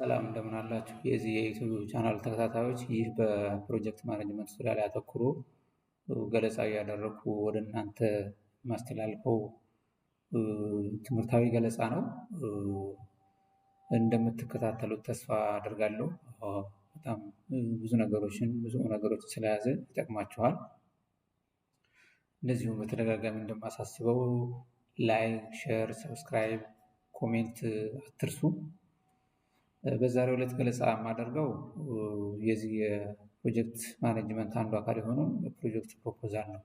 ሰላም እንደምን አላችሁ? የዚህ የዩቲዩብ ቻናል ተከታታዮች፣ ይህ በፕሮጀክት ማኔጅመንት ዙሪያ ላይ አተኩሮ ገለጻ እያደረኩ ወደ እናንተ የማስተላልፈው ትምህርታዊ ገለጻ ነው። እንደምትከታተሉት ተስፋ አድርጋለሁ። በጣም ብዙ ነገሮችን ስለያዘ ይጠቅማችኋል። እንደዚሁም በተደጋጋሚ እንደማሳስበው ላይክ፣ ሼር፣ ሰብስክራይብ፣ ኮሜንት አትርሱ። በዛሬው ዕለት ገለጻ የማደርገው የዚህ የፕሮጀክት ማኔጅመንት አንዱ አካል የሆነው የፕሮጀክት ፕሮፖዛል ነው።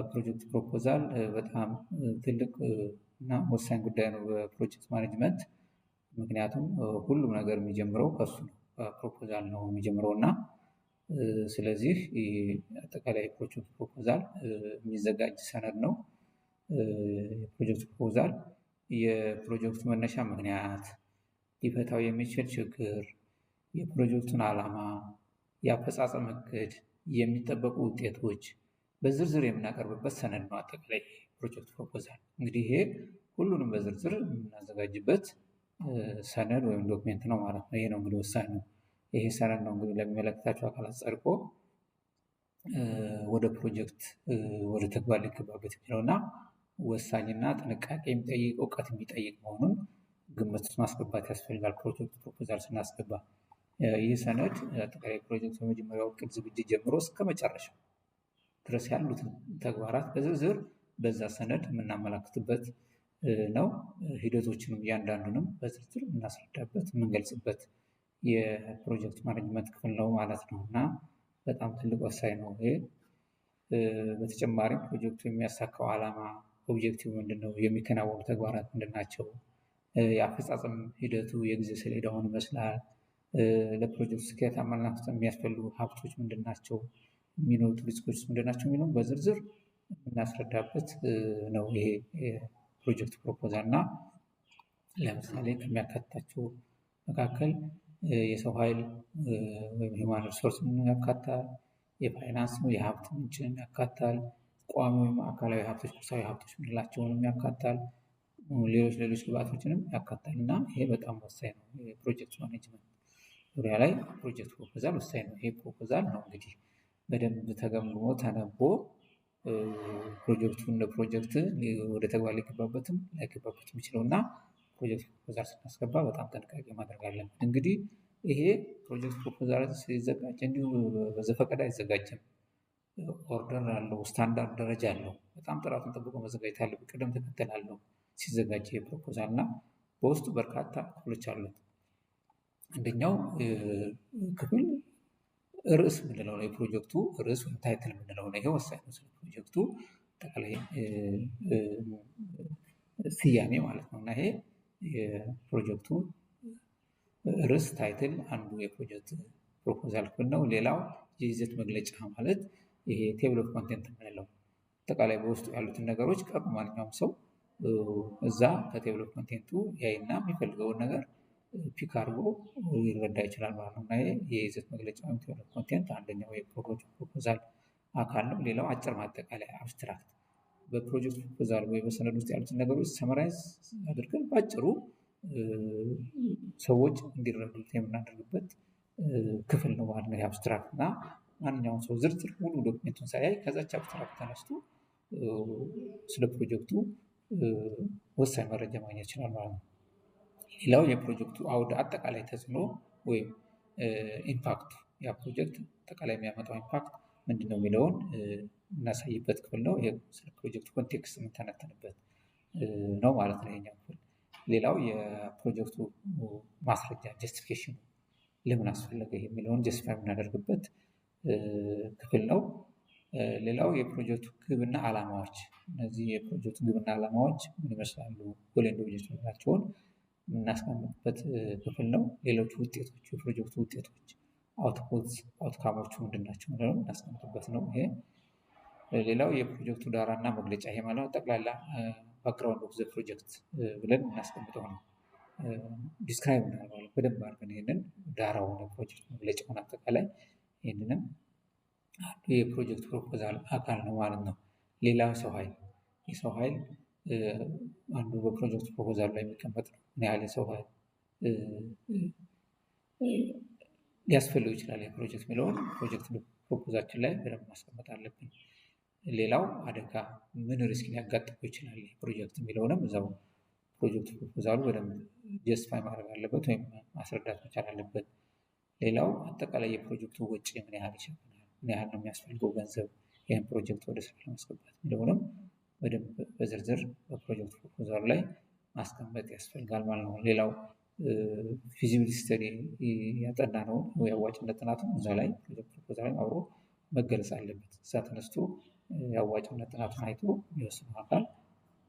ፕሮጀክት ፕሮፖዛል በጣም ትልቅ እና ወሳኝ ጉዳይ ነው በፕሮጀክት ማኔጅመንት። ምክንያቱም ሁሉም ነገር የሚጀምረው ከሱ ነው፣ ፕሮፖዛል ነው የሚጀምረው እና ስለዚህ አጠቃላይ የፕሮጀክት ፕሮፖዛል የሚዘጋጅ ሰነድ ነው። የፕሮጀክት ፕሮፖዛል የፕሮጀክቱ መነሻ ምክንያት፣ ሊፈታው የሚችል ችግር፣ የፕሮጀክቱን ዓላማ፣ የአፈጻጸም እቅድ፣ የሚጠበቁ ውጤቶች በዝርዝር የምናቀርብበት ሰነድ ነው። አጠቃላይ ፕሮጀክት ፕሮፖዛል እንግዲህ ይሄ ሁሉንም በዝርዝር የምናዘጋጅበት ሰነድ ወይም ዶክሜንት ነው ማለት ነው። ይሄ ነው እንግዲህ ወሳኝ ነው። ይሄ ሰነድ ነው እንግዲህ ለሚመለከታቸው አካላት ጸድቆ ወደ ፕሮጀክት ወደ ተግባር ሊገባበት የሚለው እና ወሳኝና ጥንቃቄ የሚጠይቅ እውቀት የሚጠይቅ መሆኑን ግምት ውስጥ ማስገባት ያስፈልጋል። ፕሮጀክት ፕሮፖዛል ስናስገባ ይህ ሰነድ አጠቃላይ ፕሮጀክት በመጀመሪያው እቅድ ዝግጅት ጀምሮ እስከ መጨረሻው ድረስ ያሉትን ተግባራት በዝርዝር በዛ ሰነድ የምናመላክትበት ነው። ሂደቶችንም እያንዳንዱንም በዝርዝር የምናስረዳበት የምንገልጽበት የፕሮጀክት ማኔጅመንት ክፍል ነው ማለት ነው እና በጣም ትልቅ ወሳኝ ነው ይሄ። በተጨማሪም ፕሮጀክቱ የሚያሳካው ዓላማ ኦብጀክቲቭ ምንድነው? የሚከናወኑ ተግባራት ምንድናቸው? የአፈጻጸም ሂደቱ የጊዜ ሰሌዳውን ይመስላል። ለፕሮጀክት ስኬታማነት የሚያስፈልጉ ሀብቶች ምንድናቸው? የሚኖሩት ሪስኮች ምንድናቸው? የሚለውን በዝርዝር የምናስረዳበት ነው ይሄ ፕሮጀክት ፕሮፖዛል እና ለምሳሌ ከሚያካትታቸው መካከል የሰው ኃይል ወይም ሂውማን ሪሶርስ ያካታል። የፋይናንስ የሀብት ምንጭን ያካታል። ቋሚ ወይም አካላዊ ሀብቶች፣ ቁሳዊ ሀብቶች የምንላቸውንም ያካታል። ሌሎች ግብአቶችንም ያካታል እና ይሄ በጣም ወሳኝ ነው። የፕሮጀክት ማኔጅመንት ዙሪያ ላይ ፕሮጀክት ፕሮፖዛል ወሳኝ ነው። ይሄ ፕሮፖዛል ነው እንግዲህ በደንብ ተገምግሞ ተነቦ ፕሮጀክቱ እንደ ፕሮጀክት ወደ ተግባር ሊገባበትም ላይገባበት የሚችለው እና ፕሮጀክት ፕሮፖዛል ስናስገባ በጣም ጥንቃቄ ማድረግ አለብን። እንግዲህ ይሄ ፕሮጀክት ፕሮፖዛል ሲዘጋጅ እንዲሁ በዘፈቀደ አይዘጋጅም። ኦርደር አለው፣ ስታንዳርድ ደረጃ አለው። በጣም ጥራቱን ጠብቆ መዘጋጀት አለበት። ቅደም ተከተል አለው ሲዘጋጅ የፕሮፖዛል እና በውስጡ በርካታ ክፍሎች አሉት። አንደኛው ክፍል ርዕስ የምንለው ነው። የፕሮጀክቱ ርዕስ ወይም ታይትል የምንለው ነው። ይሄ ወሳኝ ነው። ስለ ፕሮጀክቱ ጠቅላይ ስያሜ ማለት ነው እና ይሄ የፕሮጀክቱ ርዕስ ታይትል አንዱ የፕሮጀክት ፕሮፖዛል ክፍል ነው። ሌላው የይዘት መግለጫ ማለት ይሄ ቴብል ኦፍ ኮንቴንት የምንለው አጠቃላይ በውስጡ ያሉትን ነገሮች ቀርቦ ማንኛውም ሰው እዛ ከቴብል ኦፍ ኮንቴንቱ ያይና የሚፈልገውን ነገር ፒክ አድርጎ ሊረዳ ይችላል ማለት ነው እና ይሄ የይዘት መግለጫ ወይም ቴብል ኦፍ ኮንቴንት አንደኛው የፕሮጀክት ፕሮፖዛል አካል ነው። ሌላው አጭር ማጠቃለያ አብስትራክት በፕሮጀክት ፕሮፖዛል ወይ በሰነድ ውስጥ ያሉትን ነገሮች ሰመራይዝ አድርገን ባጭሩ ሰዎች እንዲረዱት የምናደርግበት ክፍል ነው ማለት ነው። የአብስትራክት እና ማንኛውም ሰው ዝርዝር ሙሉ ዶክሜንቱን ሳያይ ከዛች አብስትራክት ተነስቶ ስለ ፕሮጀክቱ ወሳኝ መረጃ ማግኘት ይችላል ማለት ነው። ሌላው የፕሮጀክቱ አውድ አጠቃላይ ተጽዕኖ ወይም ኢምፓክት፣ ያ ፕሮጀክት አጠቃላይ የሚያመጣው ኢምፓክት ምንድነው የሚለውን እናሳይበት ክፍል ነው። ስለ ፕሮጀክቱ ኮንቴክስት የምንተነተንበት ነው ማለት ነው ይሄኛው ክፍል። ሌላው የፕሮጀክቱ ማስረጃ ጀስቲፊኬሽን ለምን አስፈለገ የሚለውን ጀስቲፋይ የምናደርግበት ክፍል ነው። ሌላው የፕሮጀክቱ ግብና ዓላማዎች፣ እነዚህ የፕሮጀክቱ ግብና ዓላማዎች ምን ይመስላሉ? ጎል ኤንድ ኦብጀክቲቭ የምንላቸውን የምናስቀምጥበት ክፍል ነው። ሌሎቹ ውጤቶች፣ የፕሮጀክቱ ውጤቶች አውትካሞቹ ምንድናቸው ብለን የምናስቀምጥበት ነው ይሄ። ሌላው የፕሮጀክቱ ዳራና መግለጫ፣ ይሄ ማለት ጠቅላላ ባክግራውንድ ኦፍ ዘ ፕሮጀክት ብለን የምናስቀምጠው ነው። ዲስክራይብ እናደርጋለን በደንብ አድርገን ይህንን ዳራውን፣ የፕሮጀክት መግለጫውን አጠቃላይ ይህንንም አንዱ የፕሮጀክት ፕሮፖዛል አካል ነው ማለት ነው። ሌላው ሰው ኃይል፣ የሰው ኃይል አንዱ በፕሮጀክት ፕሮፖዛል ላይ የሚቀመጥ ነው። ምን ያህል የሰው ኃይል ሊያስፈልግ ይችላል። የፕሮጀክት የሚለውን ፕሮጀክት ፕሮፖዛችን ላይ በደንብ ማስቀመጥ አለብን። ሌላው አደጋ ምን ሪስክ ሊያጋጥመው ይችላል ፕሮጀክት የሚለውንም እዛው ፕሮጀክት ፕሮፖዛሉ በደንብ ጀስቲፋይ ማድረግ አለበት ወይም ማስረዳት መቻል አለበት። ሌላው አጠቃላይ የፕሮጀክቱ ወጪ ምን ያህል ይሸፍናል፣ ምን ያህል ነው የሚያስፈልገው ገንዘብ ይህን ፕሮጀክት ወደ ስራ ለማስገባት የሚለውንም በደንብ በዝርዝር በፕሮጀክት ፕሮፖዛሉ ላይ ማስቀመጥ ያስፈልጋል ማለት ነው። ሌላው ፊዚቢሊቲ ስተዲ ያጠና ነው የአዋጭነት ጥናቱ እዛ ላይ ፕሮጀክት ፕሮፖዛል ላይ አብሮ መገለጽ አለበት። እዛ ተነስቶ የአዋጭነት ጥናቱን አይቶ የሚወስነው አካል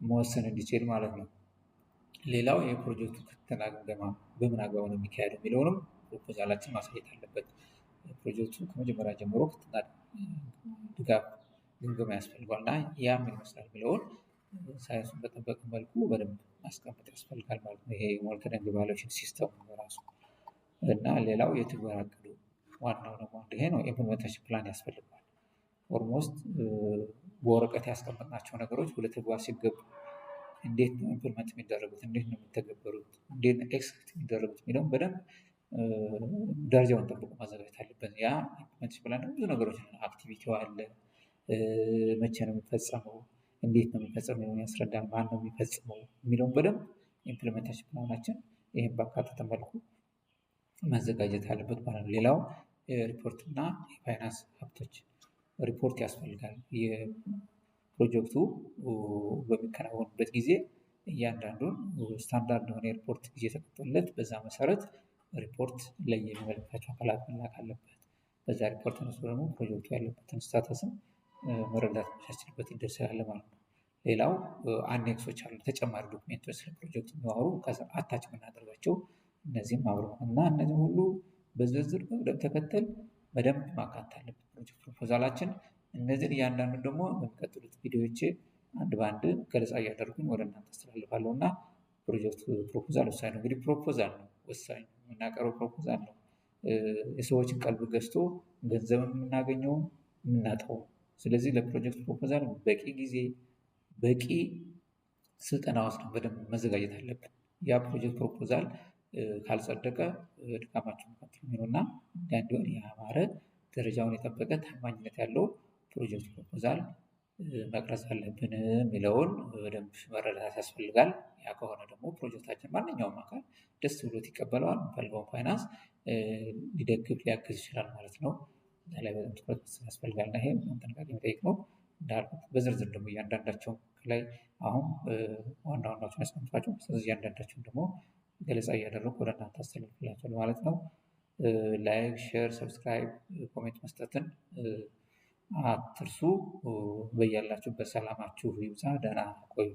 መወሰን እንዲችል ማለት ነው። ሌላው የፕሮጀክቱ ክትትልና ግምገማ በምን አግባብ ነው የሚካሄደው የሚለውንም ፕሮፖዛላችን ማሳየት አለበት። ፕሮጀክቱ ከመጀመሪያ ጀምሮ ክትትልና ድጋፍ ግምገማ ያስፈልጓል እና ያ ምን ይመስላል የሚለውን ሳይንሱን በጠበቀ መልኩ በደንብ ማስቀመጥ ያስፈልጋል ማለት ነው። ይሄ ሞኒተሪንግ ኢቫሉዌሽን ሲስተም በራሱ እና ሌላው የትግበራ እቅዱ ዋናው ደግሞ ይሄ ነው። ኢምፕሊሜንቴሽን ፕላን ያስፈልጋል። ኦልሞስት በወረቀት ያስቀመጥናቸው ነገሮች ወደ ተግባር ሲገቡ እንዴት ነው ኢምፕሊመንት የሚደረጉት፣ እንዴት ነው የሚተገበሩት፣ እንዴት ነው ኤክስኪዩት የሚደረጉት የሚለውን በደንብ ደረጃውን ጠብቆ ማዘጋጀት አለበት። ያ ኢምፕሊሜንቴሽን ፕላን ብዙ ነገሮች አክቲቪቲው አለ፣ መቼ ነው የሚፈጸመው፣ እንዴት ነው የሚፈጸመው ያስረዳል፣ ማን ነው የሚፈጽመው የሚለውን በደንብ ኢምፕሊሜንቴሽን ፕላናችን ይህን ባካተተ መልኩ ማዘጋጀት አለበት ማለት ነው። ሌላው ሪፖርት እና የፋይናንስ ሀብቶች ሪፖርት ያስፈልጋል። የፕሮጀክቱ በሚከናወንበት ጊዜ እያንዳንዱን ስታንዳርድ የሆነ የሪፖርት ጊዜ ተቀጥሎለት በዛ መሰረት ሪፖርት ላይ የሚመለከታቸው አካላት መላክ አለበት። በዛ ሪፖርት ተነስቶ ደግሞ ፕሮጀክቱ ያለበትን ስታተስም መረዳት የሚያስችልበት ሂደት ስላለ ማለት ነው። ሌላው አኔክሶች አሉ፣ ተጨማሪ ዶክሜንቶች ስለ ፕሮጀክቱ የሚዋሩ አታች የምናደርጋቸው እነዚህም አብሮ እና እነዚህ ሁሉ በዝርዝር በቅደም ተከተል በደንብ ማካተት አለበት ፕሮጀክት ፕሮፖዛላችን። እነዚህን እያንዳንዱ ደግሞ በሚቀጥሉት ቪዲዮዎች አንድ በአንድ ገለጻ እያደረጉኝ ወደ እናንተ አስተላልፋለሁ እና ፕሮጀክት ፕሮፖዛል ወሳኝ ነው። እንግዲህ ፕሮፖዛል ነው ወሳኝ፣ የምናቀርበው ፕሮፖዛል ነው የሰዎችን ቀልብ ገዝቶ ገንዘብ የምናገኘው የምናጣው። ስለዚህ ለፕሮጀክት ፕሮፖዛል በቂ ጊዜ በቂ ስልጠና ወስደን በደንብ መዘጋጀት አለብን። ያ ፕሮጀክት ፕሮፖዛል ካልጸደቀ ድካማችን ቀጥሎ የሚሆንና እንዲሆን ያማረ ደረጃውን የጠበቀ ታማኝነት ያለው ፕሮጀክት ፕሮፖዛል መቅረጽ አለብን የሚለውን በደንብ መረዳት ያስፈልጋል። ያ ከሆነ ደግሞ ፕሮጀክታችን ማንኛውም አካል ደስ ብሎት ይቀበለዋል፣ የሚፈልገውን ፋይናንስ ሊደግፍ ሊያግዝ ይችላል ማለት ነው። እዛ ላይ በጣም ትኩረት መስጠት ያስፈልጋል እና ይሄ ጥንቃቄ የሚጠይቅ ነው። እንዳልኩት በዝርዝር ደግሞ እያንዳንዳቸው ላይ አሁን ዋና ዋናዎችን ያስቀምጧቸው፣ ስለዚህ እያንዳንዳቸውን ደግሞ ገለጻ እያደረጉ ወደ እናንተ አስተላልፍላችኋል ማለት ነው። ላይክ፣ ሼር፣ ሰብስክራይብ፣ ኮሜንት መስጠትን አትርሱ። በያላችሁበት ሰላማችሁ ይብዛ። ደህና ቆዩ።